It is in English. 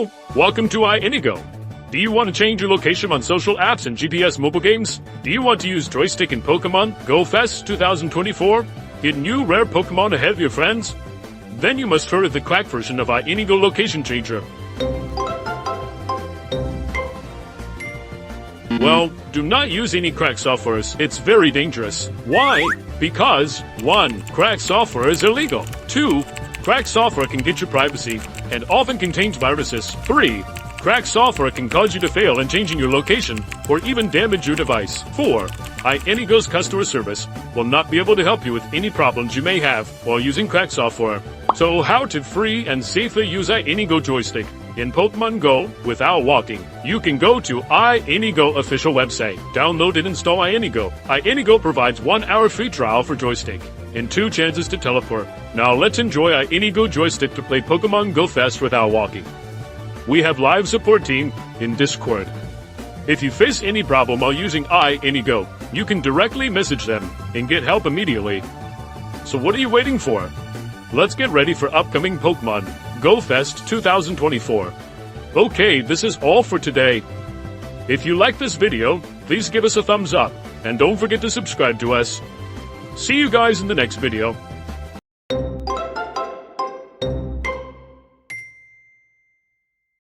Hello, welcome to iAnyGo. Do you want to change your location on social apps and GPS mobile games? Do you want to use Joystick in Pokemon Go Fest 2024? Get new rare Pokemon ahead of your friends? Then you must heard of the crack version of iAnyGo Location Changer. Well, do not use any crack softwares. It's very dangerous. Why? Because 1. Crack software is illegal. 2. Crack software can get your privacy and often contains viruses. 3. Crack software can cause you to fail in changing your location or even damage your device. 4. iAnyGo's customer service will not be able to help you with any problems you may have while using crack software. So how to free and safely use iAnyGo Joystick in Pokemon Go without walking? You can go to iAnyGo official website, download and install iAnyGo. iAnyGo provides 1 hour free trial for Joystick and 2 chances to teleport. Now let's enjoy iAnyGo Joystick to play Pokemon Go Fest without walking. We have live support team in Discord. If you face any problem while using iAnyGo, you can directly message them and get help immediately. So what are you waiting for? Let's get ready for upcoming Pokemon Go Fest 2024. Okay, this is all for today. If you like this video, please give us a thumbs up and don't forget to subscribe to us. See you guys in the next video.